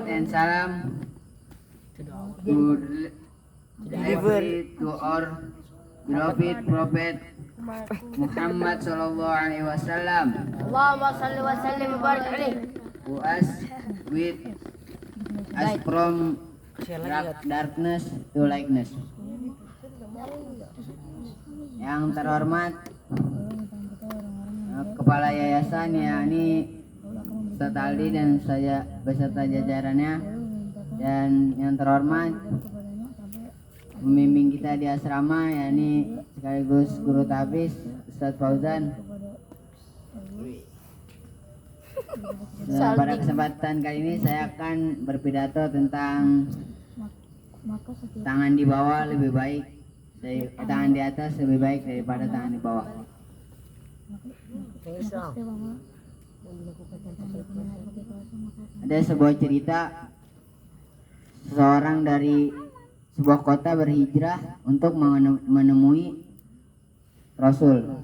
salawat and salam to deliver to our beloved Prophet Muhammad sallallahu alaihi wasallam, Allahumma salli wa sallim wa barik alaih. who us with us from darkness to lightness. Yang terhormat Kepala Yayasan yakni Ustadz Aldi dan saya beserta jajarannya, dan yang terhormat pembimbing kita di asrama yakni sekaligus guru tahfiz Ustadz Fauzan. Pada kesempatan kali ini saya akan berpidato tentang tangan di bawah lebih baik, tangan di atas lebih baik daripada tangan di bawah. Ada sebuah cerita, seseorang dari sebuah kota berhijrah untuk menemui Rasul.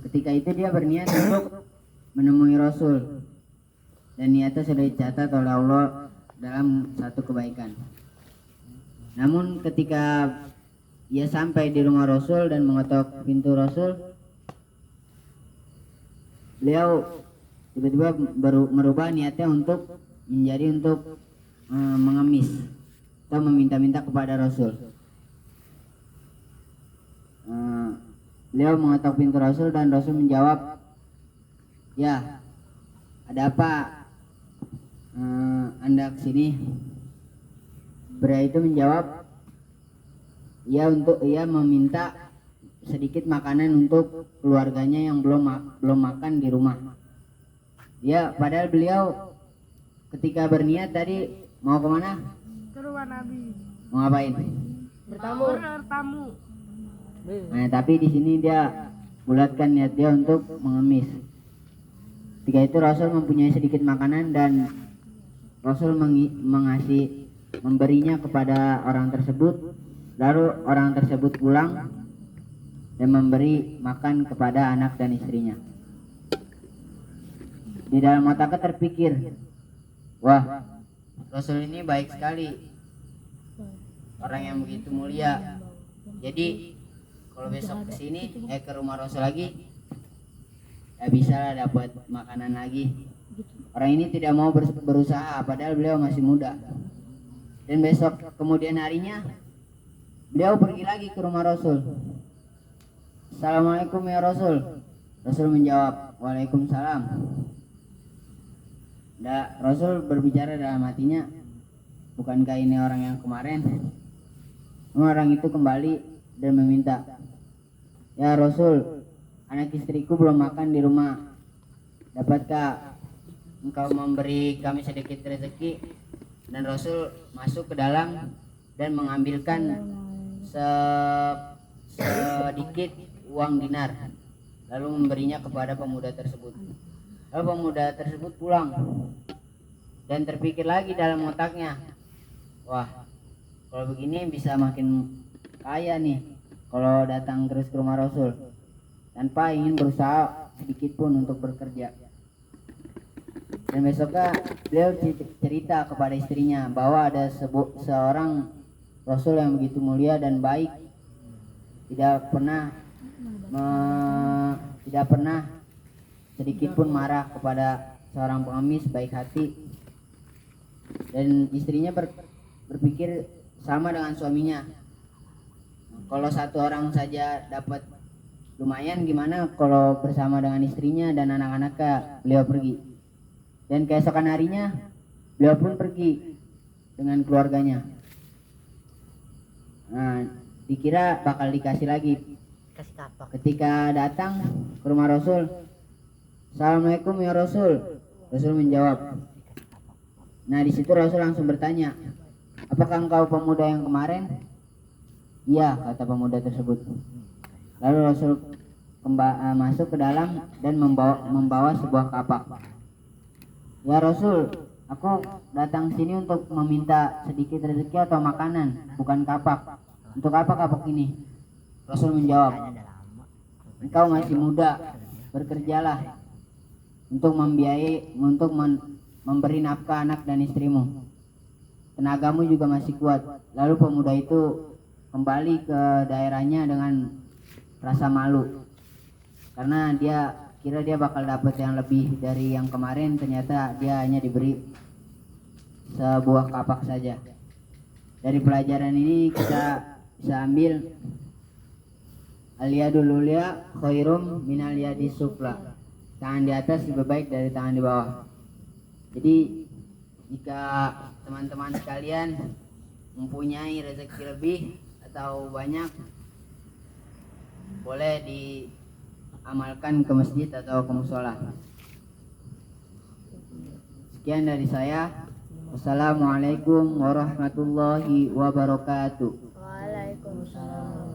Ketika itu dia berniat untuk menemui Rasul, dan niatnya sudah dicatat oleh Allah dalam satu kebaikan. Namun ketika ia sampai di rumah Rasul dan mengetok pintu Rasul, beliau tiba-tiba merubah niatnya untuk mengemis atau meminta-minta kepada Rasul. Beliau mengetok pintu Rasul dan Rasul menjawab, "Ya, ada apa Anda kesini?" Pria itu menjawab, ia meminta sedikit makanan untuk keluarganya yang belum makan di rumah. Padahal beliau ketika berniat tadi mau kemana? Ke rumah Nabi. Mau ngapain? Bertamu. Nah, tapi di sini dia bulatkan niat dia untuk mengemis. Ketika itu Rasul mempunyai sedikit makanan dan Rasul memberinya kepada orang tersebut. Lalu orang tersebut pulang dan memberi makan kepada anak dan istrinya. Di dalam otaknya terpikir, wah, Rasul ini baik sekali, orang yang begitu mulia. Jadi kalau besok kesini ke rumah Rasul lagi, ya bisa lah dapat makanan lagi. Orang ini tidak mau berusaha padahal beliau masih muda. Dan besok kemudian harinya beliau pergi lagi ke rumah Rasul. "Assalamualaikum ya Rasul." Rasul menjawab, "Waalaikumsalam." Rasul berbicara dalam hatinya, bukankah ini orang yang kemarin? Orang itu kembali dan meminta, "Ya Rasul, anak istriku belum makan di rumah. Dapatkah engkau memberi kami sedikit rezeki?" Dan Rasul masuk ke dalam dan mengambilkan sedikit uang dinar, lalu memberinya kepada pemuda tersebut. Lalu pemuda tersebut pulang dan terpikir lagi dalam otaknya, wah, kalau begini bisa makin kaya nih kalau datang terus ke rumah Rasul tanpa ingin berusaha sedikit pun untuk bekerja. Dan besoknya beliau cerita kepada istrinya bahwa ada seorang Rasul yang begitu mulia dan baik, tidak pernah sedikit pun marah kepada seorang pengemis, baik hati. Dan istrinya berpikir sama dengan suaminya, kalau satu orang saja dapat lumayan, gimana kalau bersama dengan istrinya dan anak-anaknya. Beliau pergi, dan keesokan harinya beliau pun pergi dengan keluarganya. Nah, dikira bakal dikasih lagi. Ketika datang ke rumah Rasul, "Assalamualaikum ya Rasul." Rasul menjawab. Nah, di situ Rasul langsung bertanya, "Apakah engkau pemuda yang kemarin?" "Iya," kata pemuda tersebut. Lalu Rasul masuk ke dalam dan membawa sebuah kapak. "Ya Rasul, aku datang sini untuk meminta sedikit rezeki atau makanan, bukan kapak. Untuk apa kapak ini?" Rasul menjawab, "Engkau masih muda, bekerjalah untuk memberi nafkah anak dan istrimu. Tenagamu juga masih kuat. Lalu pemuda itu kembali ke daerahnya dengan rasa malu, karena dia kira dia bakal dapat yang lebih dari yang kemarin. Ternyata dia hanya diberi sebuah kapak saja. Dari pelajaran ini kita bisa ambil al-yadul ulya khairum minal yadi sufla. Tangan di atas lebih baik dari tangan di bawah. Jadi jika teman-teman sekalian mempunyai rezeki lebih atau banyak, boleh diamalkan ke masjid atau ke musola. Sekian dari saya. Wassalamualaikum warahmatullahi wabarakatuh. Waalaikumsalam.